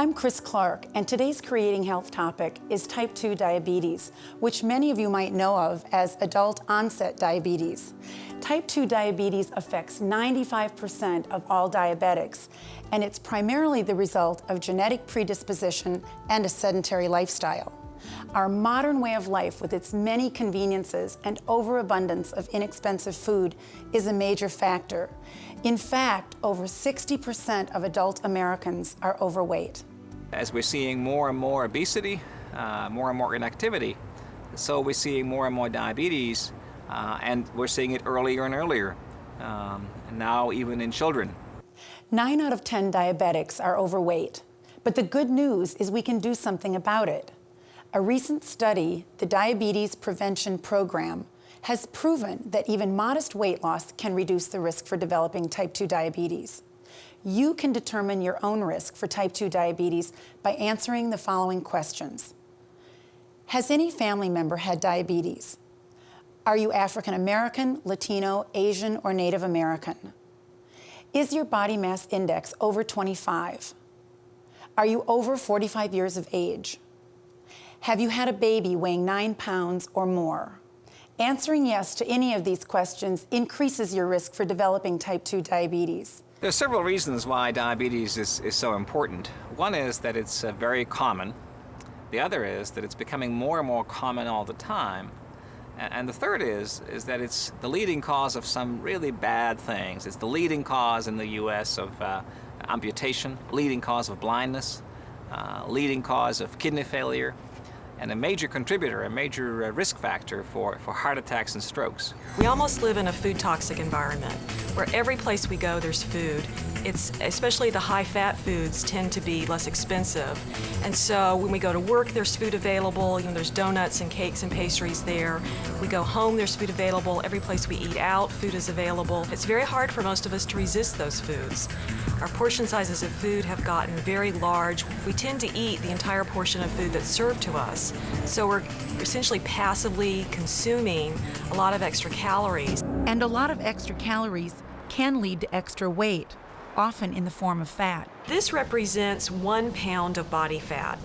I'm Chris Clark, and today's Creating Health topic is type 2 diabetes, which many of you might know of as adult onset diabetes. Type 2 diabetes affects 95% of all diabetics, and it's primarily the result of genetic predisposition and a sedentary lifestyle. Our modern way of life, with its many conveniences and overabundance of inexpensive food, is a major factor. In fact, over 60% of adult Americans are overweight. As we're seeing more and more obesity, more and more inactivity, so we're seeing more and more diabetes, and we're seeing it earlier and earlier, and now even in children. 9 out of 10 diabetics are overweight, but the good news is we can do something about it. A recent study, the Diabetes Prevention Program, has proven that even modest weight loss can reduce the risk for developing type 2 diabetes. You can determine your own risk for type 2 diabetes by answering the following questions. Has any family member had diabetes? Are you African American, Latino, Asian, or Native American? Is your body mass index over 25? Are you over 45 years of age? Have you had a baby weighing 9 pounds or more? Answering yes to any of these questions increases your risk for developing type 2 diabetes. There are several reasons why diabetes is so important. One is that it's very common. The other is that it's becoming more and more common all the time. And the third is that it's the leading cause of some really bad things. It's the leading cause in the U.S. of amputation, leading cause of blindness, leading cause of kidney failure, and a major contributor, a major risk factor for heart attacks and strokes. We almost live in a food toxic environment where every place we go there's food. It's especially the high-fat foods tend to be less expensive. And so when we go to work, there's food available. There's donuts and cakes and pastries there. We go home, there's food available. Every place we eat out, food is available. It's very hard for most of us to resist those foods. Our portion sizes of food have gotten very large. We tend to eat the entire portion of food that's served to us. So we're essentially passively consuming a lot of extra calories. And a lot of extra calories can lead to extra weight, often in the form of fat. This represents 1 pound of body fat.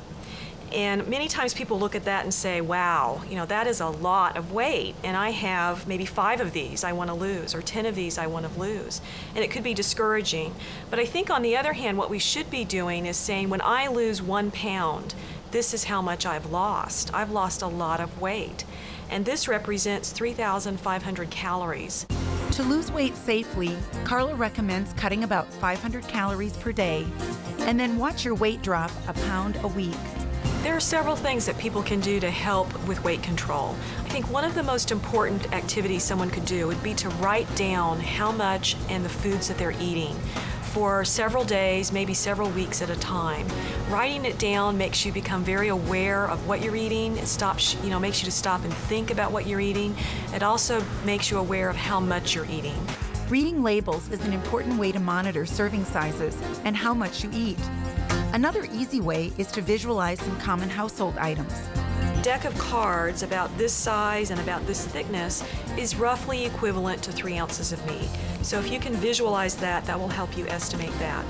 And many times people look at that and say, wow, that is a lot of weight, and I have maybe 5 of these I want to lose, or 10 of these I want to lose. And it could be discouraging. But I think on the other hand, what we should be doing is saying, when I lose 1 pound, this is how much I've lost. I've lost a lot of weight. And this represents 3,500 calories. To lose weight safely, Carla recommends cutting about 500 calories per day, and then watch your weight drop a pound a week. There are several things that people can do to help with weight control. I think one of the most important activities someone could do would be to write down how much and the foods that they're eating for several days, maybe several weeks at a time. Writing it down makes you become very aware of what you're eating. It makes you to stop and think about what you're eating. It also makes you aware of how much you're eating. Reading labels is an important way to monitor serving sizes and how much you eat. Another easy way is to visualize some common household items. A deck of cards about this size and about this thickness is roughly equivalent to 3 ounces of meat. So if you can visualize that, that will help you estimate that.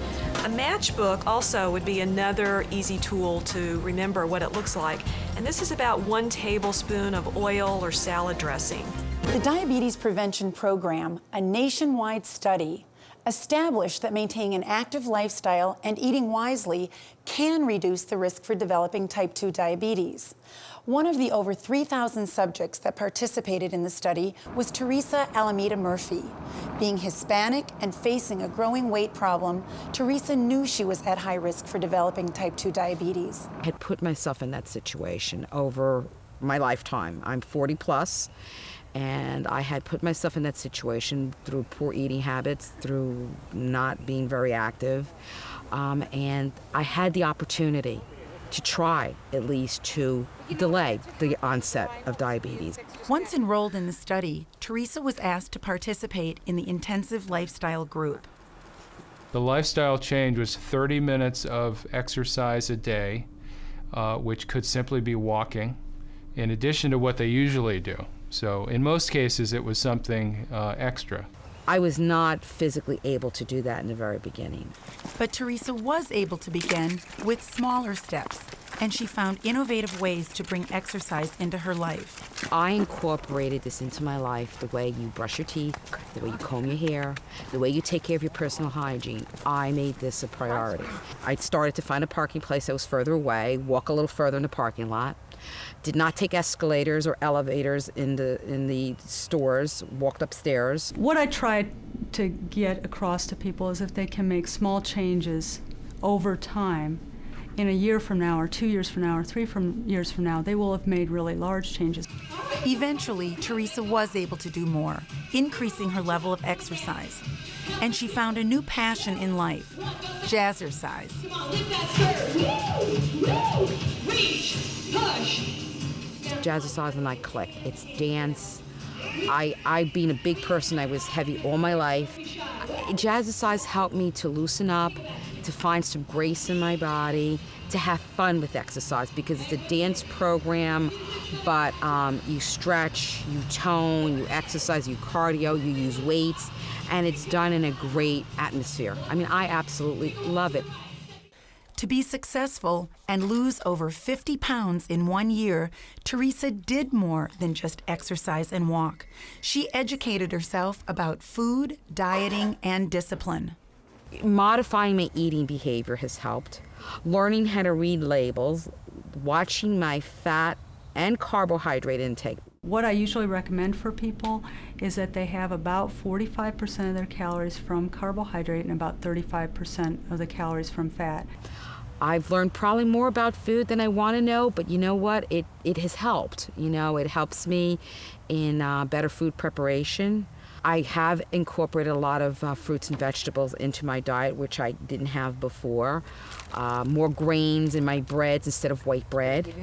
A matchbook also would be another easy tool to remember what it looks like. And this is about 1 tablespoon of oil or salad dressing. The Diabetes Prevention Program, a nationwide study, established that maintaining an active lifestyle and eating wisely can reduce the risk for developing type 2 diabetes. One of the over 3,000 subjects that participated in the study was Teresa Alameda Murphy. Being Hispanic and facing a growing weight problem, Teresa knew she was at high risk for developing type 2 diabetes. I had put myself in that situation over my lifetime. I'm 40 plus. And I had put myself in that situation through poor eating habits, through not being very active. And I had the opportunity to try, at least, to delay the onset of diabetes. Once enrolled in the study, Teresa was asked to participate in the intensive lifestyle group. The lifestyle change was 30 minutes of exercise a day, which could simply be walking, in addition to what they usually do. So in most cases, it was something extra. I was not physically able to do that in the very beginning. But Teresa was able to begin with smaller steps, and she found innovative ways to bring exercise into her life. I incorporated this into my life, the way you brush your teeth, the way you comb your hair, the way you take care of your personal hygiene. I made this a priority. I started to find a parking place that was further away, walk a little further in the parking lot. Did not take escalators or elevators in the stores, walked upstairs. What I tried to get across to people is if they can make small changes over time, in a year from now, or 2 years from now, or 3 years from now, they will have made really large changes. Eventually, Teresa was able to do more, increasing her level of exercise. And she found a new passion in life, jazzercise. Jazzercise and I clicked. It's dance. I being a big person, I was heavy all my life. Jazzercise helped me to loosen up, to find some grace in my body, to have fun with exercise, because it's a dance program, but you stretch, you tone, you exercise, you cardio, you use weights, and it's done in a great atmosphere. I mean, I absolutely love it. To be successful and lose over 50 pounds in 1 year, Teresa did more than just exercise and walk. She educated herself about food, dieting, and discipline. Modifying my eating behavior has helped. Learning how to read labels, watching my fat and carbohydrate intake. What I usually recommend for people is that they have about 45% of their calories from carbohydrate and about 35% of the calories from fat. I've learned probably more about food than I want to know, but you know what? It has helped. You know, it helps me in better food preparation. I have incorporated a lot of fruits and vegetables into my diet, which I didn't have before. More grains in my breads instead of white bread.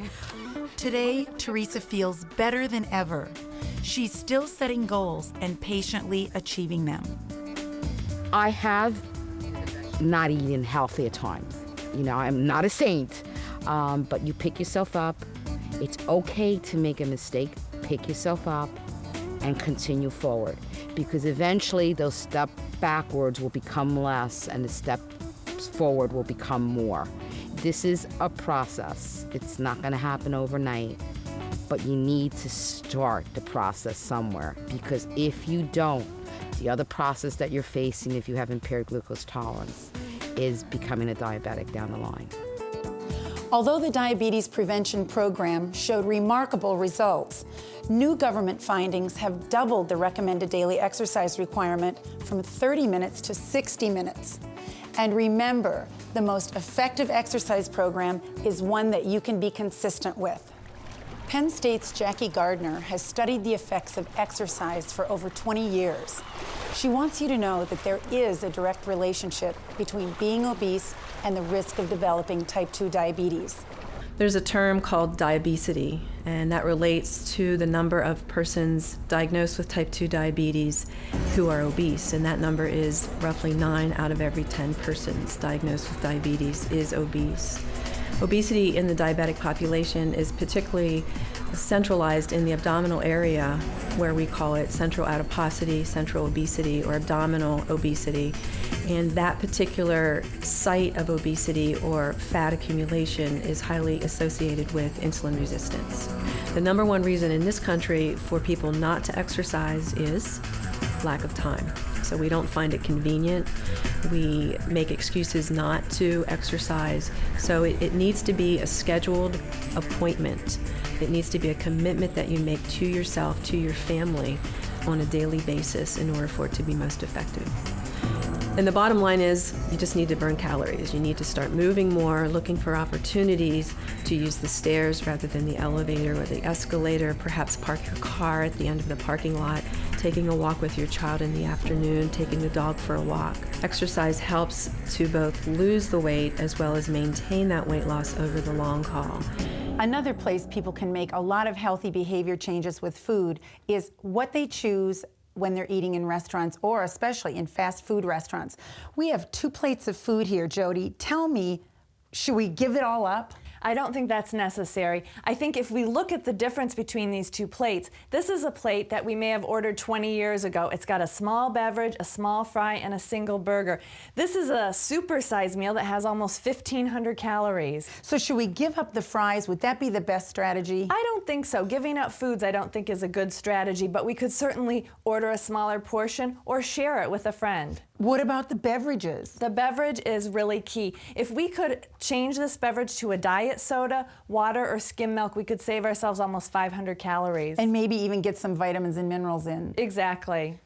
Today, Teresa feels better than ever. She's still setting goals and patiently achieving them. I have not eaten healthy at times. You know, I'm not a saint, but you pick yourself up. It's okay to make a mistake. Pick yourself up and continue forward, because eventually those steps backwards will become less and the steps forward will become more. This is a process. It's not going to happen overnight, but you need to start the process somewhere, because if you don't, the other process that you're facing if you have impaired glucose tolerance is becoming a diabetic down the line. Although the diabetes prevention program showed remarkable results, new government findings have doubled the recommended daily exercise requirement from 30 minutes to 60 minutes. And remember, the most effective exercise program is one that you can be consistent with. Penn State's Jackie Gardner has studied the effects of exercise for over 20 years. She wants you to know that there is a direct relationship between being obese and the risk of developing type 2 diabetes. There's a term called diabesity, and that relates to the number of persons diagnosed with type 2 diabetes who are obese, and that number is roughly 9 out of every 10 persons diagnosed with diabetes is obese. Obesity in the diabetic population is particularly centralized in the abdominal area, where we call it central adiposity, central obesity, or abdominal obesity. And that particular site of obesity or fat accumulation is highly associated with insulin resistance. The number one reason in this country for people not to exercise is lack of time. So we don't find it convenient. We make excuses not to exercise. So it needs to be a scheduled appointment. It needs to be a commitment that you make to yourself, to your family, on a daily basis in order for it to be most effective. And the bottom line is you just need to burn calories. You need to start moving more, looking for opportunities to use the stairs rather than the elevator or the escalator, perhaps park your car at the end of the parking lot, taking a walk with your child in the afternoon, taking the dog for a walk. Exercise helps to both lose the weight as well as maintain that weight loss over the long haul. Another place people can make a lot of healthy behavior changes with food is what they choose when they're eating in restaurants, or especially in fast food restaurants. We have 2 plates of food here, Jody. Tell me, should we give it all up? I don't think that's necessary. I think if we look at the difference between these two plates, this is a plate that we may have ordered 20 years ago. It's got a small beverage, a small fry, and a single burger. This is a supersized meal that has almost 1,500 calories. So should we give up the fries? Would that be the best strategy? I don't think so. Giving up foods I don't think is a good strategy, but we could certainly order a smaller portion or share it with a friend. What about the beverages? The beverage is really key. If we could change this beverage to a diet soda, water, or skim milk, we could save ourselves almost 500 calories. And maybe even get some vitamins and minerals in. Exactly.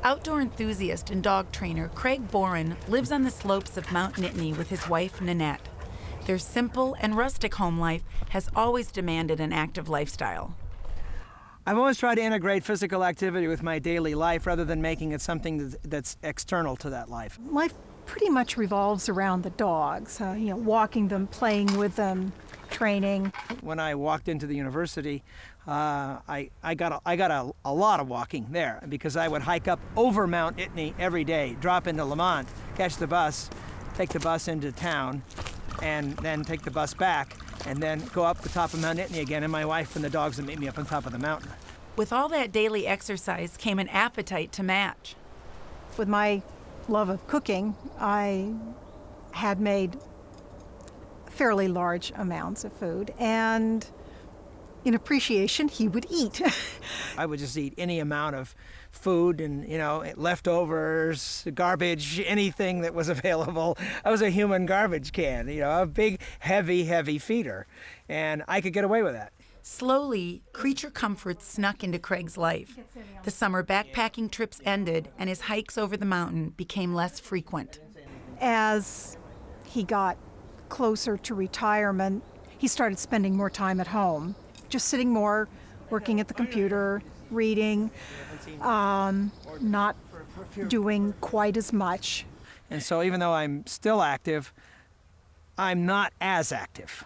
Outdoor enthusiast and dog trainer Craig Boren lives on the slopes of Mount Nittany with his wife, Nanette. Their simple and rustic home life has always demanded an active lifestyle. I've always tried to integrate physical activity with my daily life rather than making it something that's external to that life. Life pretty much revolves around the dogs, walking them, playing with them, training. When I walked into the university, I got a lot of walking there because I would hike up over Mount Nittany every day, drop into Lamont, catch the bus, take the bus into town, and then take the bus back, and then go up the top of Mount Nittany again, and my wife and the dogs would meet me up on top of the mountain. With all that daily exercise came an appetite to match. With my love of cooking, I had made fairly large amounts of food, and in appreciation, he would eat. I would just eat any amount of food and, leftovers, garbage, anything that was available. I was a human garbage can, a big, heavy feeder, and I could get away with that. Slowly, creature comforts snuck into Craig's life. The summer backpacking trips ended, and his hikes over the mountain became less frequent. As he got closer to retirement, he started spending more time at home, just sitting more, working at the computer, reading, not doing quite as much. And so even though I'm still active, I'm not as active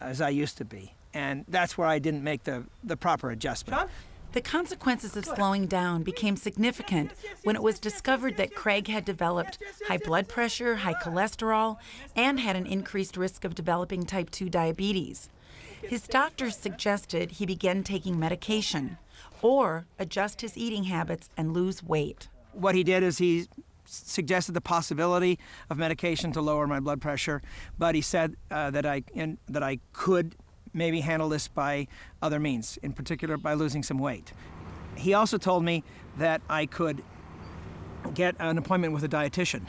as I used to be. And that's where I didn't make the proper adjustment. The consequences of slowing down became significant when it was discovered that Craig had developed high blood pressure, high cholesterol, and had an increased risk of developing type 2 diabetes. His doctors suggested he begin taking medication or adjust his eating habits and lose weight. What he did is he suggested the possibility of medication to lower my blood pressure, but he said that I could maybe handle this by other means, in particular by losing some weight. He also told me that I could get an appointment with a dietitian,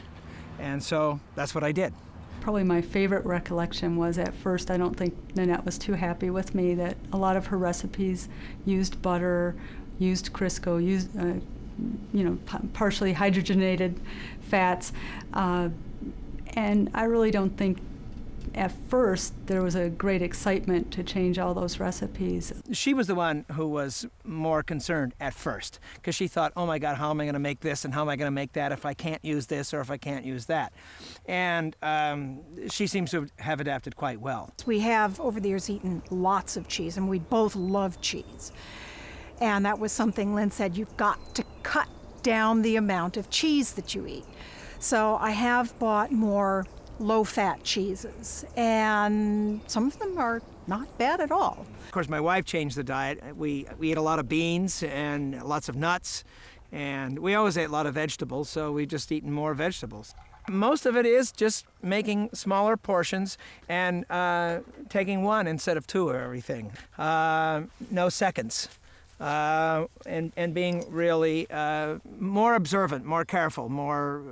and so that's what I did. Probably my favorite recollection was at first I don't think Nanette was too happy with me that a lot of her recipes used butter, used Crisco, used partially hydrogenated fats, and I really don't think at first there was a great excitement to change all those recipes. She was the one who was more concerned at first because she thought, oh my God, how am I going to make this and how am I going to make that if I can't use this or if I can't use that? And she seems to have adapted quite well. We have over the years eaten lots of cheese, and we both love cheese. And that was something Lynn said, you've got to cut down the amount of cheese that you eat. So I have bought more low-fat cheeses, and some of them are not bad at all. Of course, my wife changed the diet. We ate a lot of beans and lots of nuts, and we always ate a lot of vegetables, so we've just eaten more vegetables. Most of it is just making smaller portions and taking one instead of two of everything. No seconds. And being really more observant, more careful, more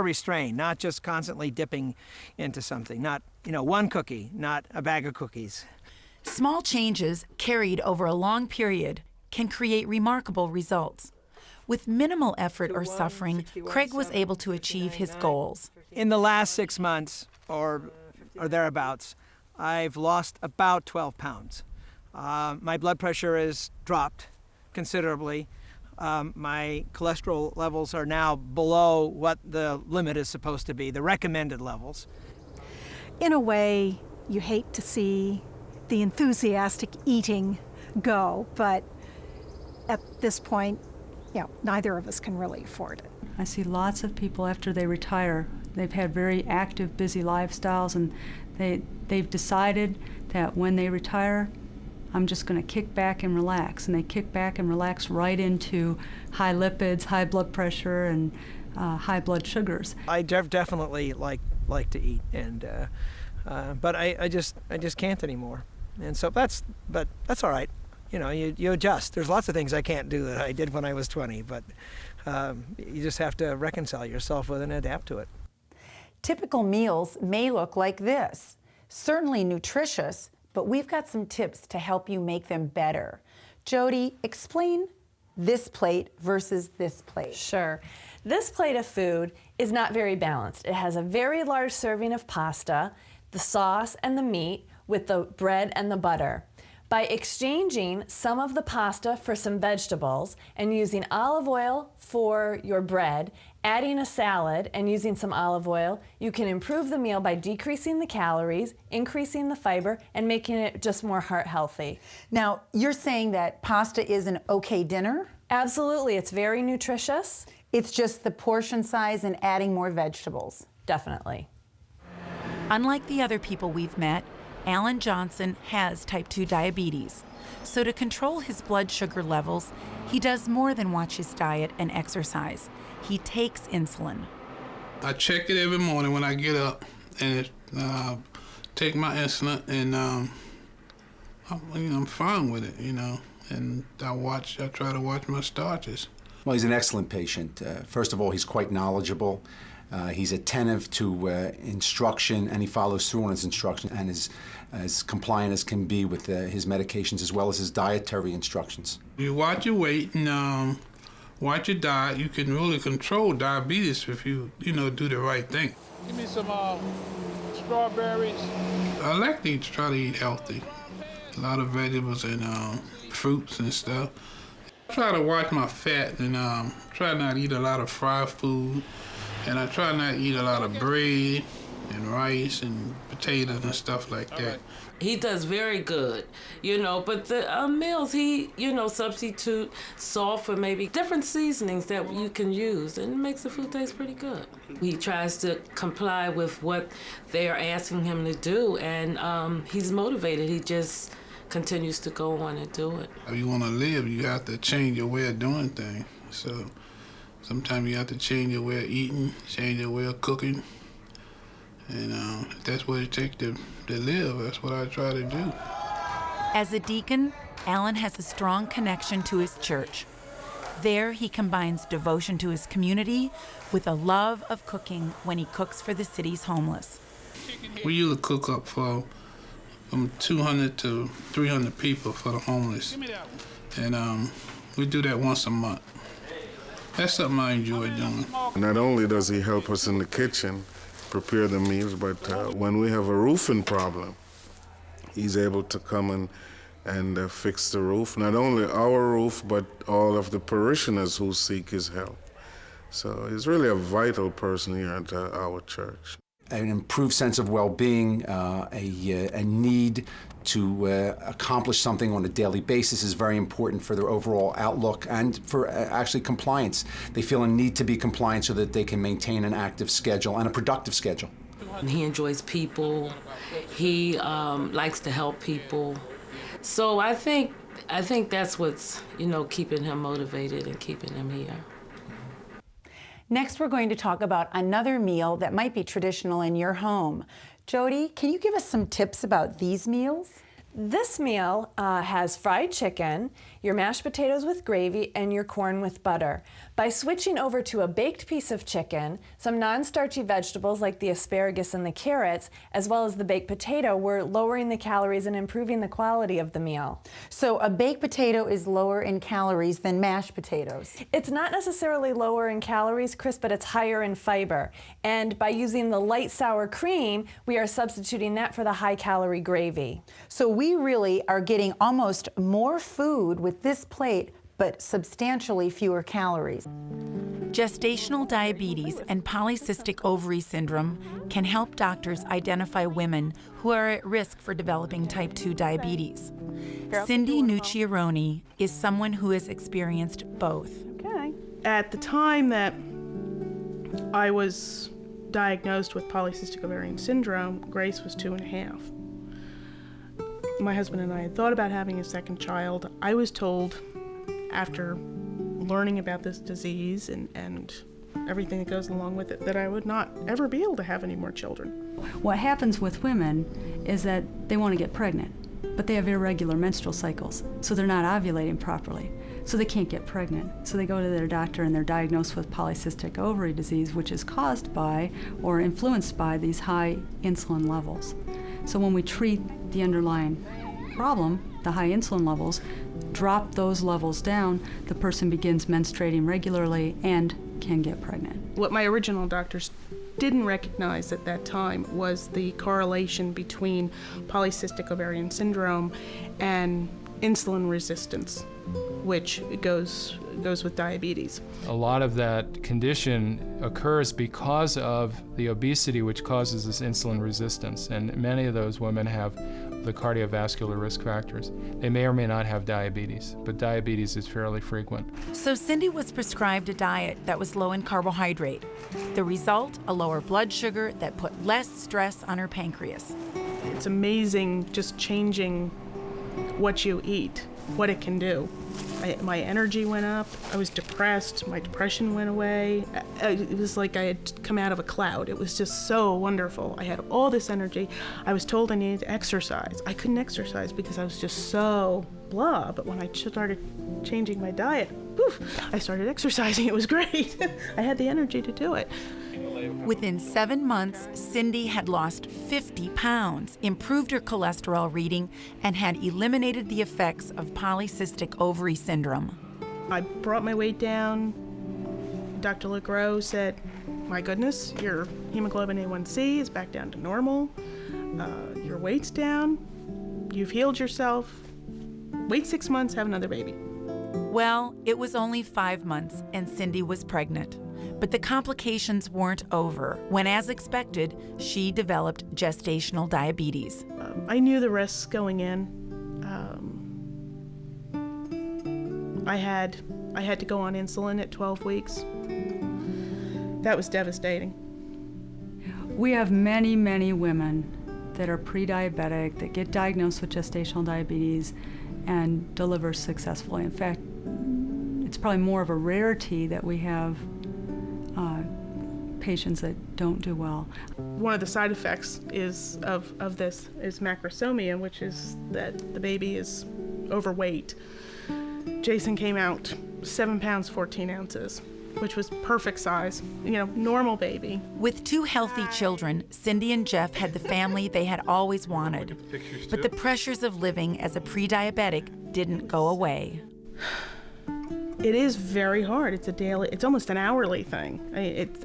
restrained, not just constantly dipping into something, not, one cookie, not a bag of cookies. Small changes carried over a long period can create remarkable results. With minimal effort or suffering, Craig was able to achieve his goals. In the last 6 months or thereabouts, I've lost about 12 pounds. My blood pressure has dropped considerably. My cholesterol levels are now below what the limit is supposed to be, the recommended levels. In a way, you hate to see the enthusiastic eating go, but at this point, neither of us can really afford it. I see lots of people after they retire, They've had very active, busy lifestyles, and they've decided that when they retire, I'm just going to kick back and relax. And they kick back and relax right into high lipids, high blood pressure, and high blood sugars. I definitely like to eat, and but I just can't anymore. And so that's all right. You know, you adjust. There's lots of things I can't do that I did when I was 20, but you just have to reconcile yourself with it and adapt to it. Typical meals may look like this. Certainly nutritious, but we've got some tips to help you make them better. Jody, explain this plate versus this plate. Sure. This plate of food is not very balanced. It has a very large serving of pasta, the sauce and the meat, with the bread and the butter. By exchanging some of the pasta for some vegetables and using olive oil for your bread, adding a salad and using some olive oil, you can improve the meal by decreasing the calories, increasing the fiber, and making it just more heart healthy. Now, you're saying that pasta is an okay dinner? Absolutely, it's very nutritious. It's just the portion size and adding more vegetables. Definitely. Unlike the other people we've met, Alan Johnson has type 2 diabetes. So to control his blood sugar levels, he does more than watch his diet and exercise. He takes insulin. I check it every morning when I get up, and take my insulin, and I'm fine with it, and I try to watch my starches. Well, he's an excellent patient. First of all, he's quite knowledgeable. He's attentive to instruction, and he follows through on his instruction, and is as compliant as can be with his medications as well as his dietary instructions. You watch your weight and watch your diet. You can really control diabetes if you do the right thing. Give me some strawberries. I like to try to eat healthy. A lot of vegetables and fruits and stuff. I try to watch my fat and try not to eat a lot of fried food. And I try not to eat a lot of bread and rice and potatoes and stuff like that. He does very good, but the meals, he, substitute salt for maybe different seasonings that you can use, and it makes the food taste pretty good. He tries to comply with what they are asking him to do, and he's motivated. He just continues to go on and do it. If you want to live, you have to change your way of doing things. So sometimes you have to change your way of eating, change your way of cooking. And if that's what it takes to live, that's what I try to do. As a deacon, Alan has a strong connection to his church. There, he combines devotion to his community with a love of cooking when he cooks for the city's homeless. We usually cook up for from 200 to 300 people for the homeless. And we do that once a month. That's something I enjoy doing. Not only does he help us in the kitchen, prepare the meals, but when we have a roofing problem, he's able to come and fix the roof. Not only our roof, but all of the parishioners who seek his help. So he's really a vital person here at our church. An improved sense of well-being, a need to accomplish something on a daily basis is very important for their overall outlook and for actually compliance. They feel a need to be compliant so that they can maintain an active schedule and a productive schedule. He enjoys people. He likes to help people. So I think that's what's keeping him motivated and keeping him here. Next, we're going to talk about another meal that might be traditional in your home. Jody, can you give us some tips about these meals? This meal has fried chicken, your mashed potatoes with gravy, and your corn with butter. By switching over to a baked piece of chicken, some non-starchy vegetables like the asparagus and the carrots, as well as the baked potato, we're lowering the calories and improving the quality of the meal. So a baked potato is lower in calories than mashed potatoes? It's not necessarily lower in calories, Chris, but it's higher in fiber. And by using the light sour cream, we are substituting that for the high-calorie gravy. So we really are getting almost more food with this plate, but substantially fewer calories. Gestational diabetes and polycystic ovary syndrome can help doctors identify women who are at risk for developing type 2 diabetes. Cindy Nucciaroni is someone who has experienced both. Okay. At the time that I was diagnosed with polycystic ovarian syndrome, Grace was 2.5. My husband and I had thought about having a second child. I was told, after learning about this disease and everything that goes along with it, that I would not ever be able to have any more children. What happens with women is that they want to get pregnant, but they have irregular menstrual cycles, so they're not ovulating properly, so they can't get pregnant. So they go to their doctor and they're diagnosed with polycystic ovary disease, which is caused by or influenced by these high insulin levels. So when we treat the underlying problem, the high insulin levels, drop those levels down, the person begins menstruating regularly and can get pregnant. What my original doctors didn't recognize at that time was the correlation between polycystic ovarian syndrome and insulin resistance, which goes with diabetes. A lot of that condition occurs because of the obesity, which causes this insulin resistance, and many of those women have the cardiovascular risk factors. They may or may not have diabetes, but diabetes is fairly frequent. So Cindy was prescribed a diet that was low in carbohydrate. The result, a lower blood sugar that put less stress on her pancreas. It's amazing just changing what you eat, what it can do. My energy went up, I was depressed, my depression went away. It was like I had come out of a cloud. It was just so wonderful. I had all this energy. I was told I needed to exercise. I couldn't exercise because I was just so blah, but when I started changing my diet, poof, I started exercising. It was great. I had the energy to do it. Within 7 months, Cindy had lost 50 pounds, improved her cholesterol reading, and had eliminated the effects of polycystic ovary syndrome. I brought my weight down. Dr. LeGros said, my goodness, your hemoglobin A1C is back down to normal. Your weight's down. You've healed yourself. Wait 6 months, have another baby. Well, it was only 5 months and Cindy was pregnant. But the complications weren't over when, as expected, she developed gestational diabetes. I knew the risks going in. I had to go on insulin at 12 weeks. That was devastating. We have many, many women that are pre-diabetic, that get diagnosed with gestational diabetes and deliver successfully. In fact, it's probably more of a rarity that we have patients that don't do well. One of the side effects of this is macrosomia, which is that the baby is overweight. Jason came out 7 pounds, 14 ounces, which was perfect size, normal baby. With 2 healthy children, Cindy and Jeff had the family they had always wanted. But the pressures of living as a pre-diabetic didn't go away. It is very hard. It's almost an hourly thing.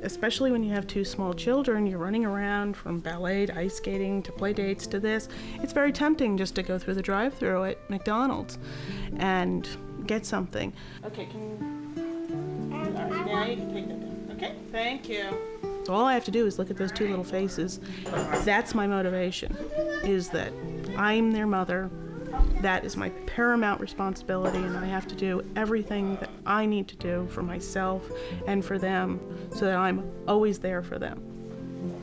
Especially when you have 2 small children, you're running around from ballet to ice skating to play dates to this. It's very tempting just to go through the drive-thru at McDonald's and get something. Okay, all right, now you can take that down. Okay, thank you. So all I have to do is look at those 2 little faces. That's my motivation, is that I'm their mother. That is my paramount responsibility, and I have to do everything that I need to do for myself and for them so that I'm always there for them.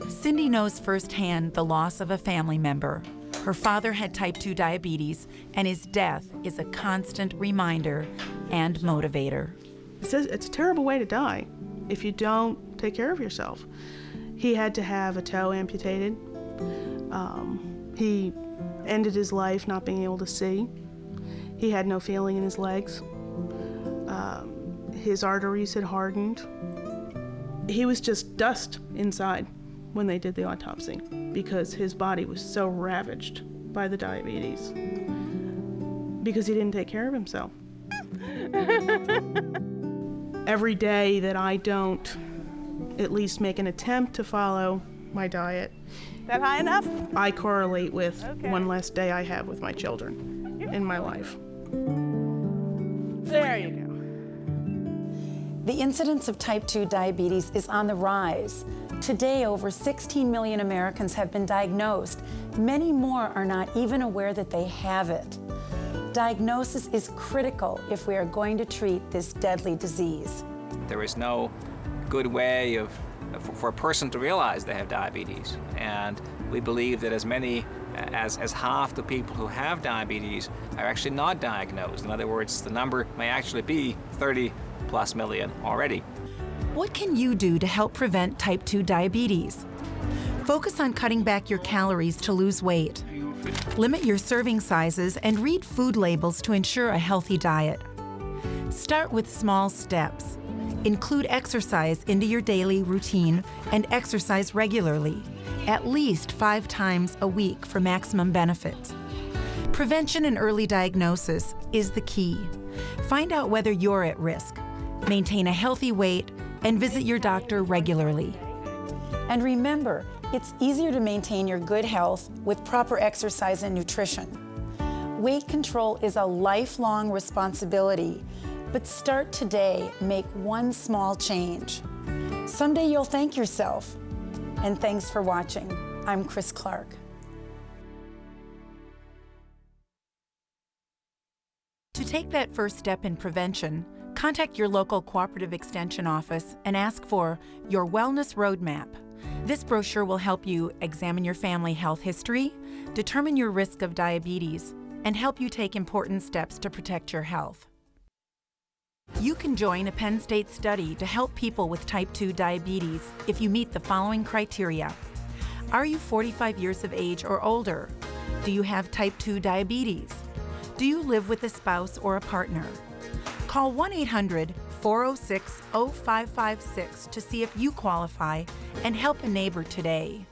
Cindy knows firsthand the loss of a family member. Her father had type 2 diabetes, and his death is a constant reminder and motivator. It's a terrible way to die if you don't take care of yourself. He had to have a toe amputated. He ended his life not being able to see. He had no feeling in his legs. His arteries had hardened. He was just dust inside when they did the autopsy because his body was so ravaged by the diabetes because he didn't take care of himself. Every day that I don't at least make an attempt to follow my diet, that high enough? I correlate with one less day I have with my children in my life. There you go. The incidence of type 2 diabetes is on the rise. Today, over 16 million Americans have been diagnosed. Many more are not even aware that they have it. Diagnosis is critical if we are going to treat this deadly disease. There is no good way of for a person to realize they have diabetes. And we believe that as many as half the people who have diabetes are actually not diagnosed. In other words, the number may actually be 30+ million already. What can you do to help prevent type 2 diabetes? Focus on cutting back your calories to lose weight. Limit your serving sizes and read food labels to ensure a healthy diet. Start with small steps. Include exercise into your daily routine and exercise regularly, at least 5 times a week for maximum benefits. Prevention and early diagnosis is the key. Find out whether you're at risk, maintain a healthy weight, and visit your doctor regularly. And remember, it's easier to maintain your good health with proper exercise and nutrition. Weight control is a lifelong responsibility, but start today, make one small change. Someday you'll thank yourself. And thanks for watching. I'm Chris Clark. To take that first step in prevention, contact your local cooperative extension office and ask for your Wellness Roadmap. This brochure will help you examine your family health history, determine your risk of diabetes, and help you take important steps to protect your health. You can join a Penn State study to help people with type 2 diabetes if you meet the following criteria. Are you 45 years of age or older? Do you have type 2 diabetes? Do you live with a spouse or a partner? Call 1-800-406-0556 to see if you qualify and help a neighbor today.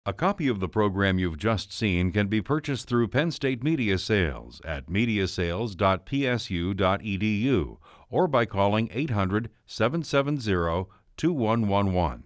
A copy of the program you've just seen can be purchased through Penn State Media Sales at mediasales.psu.edu or by calling 800-770-2111.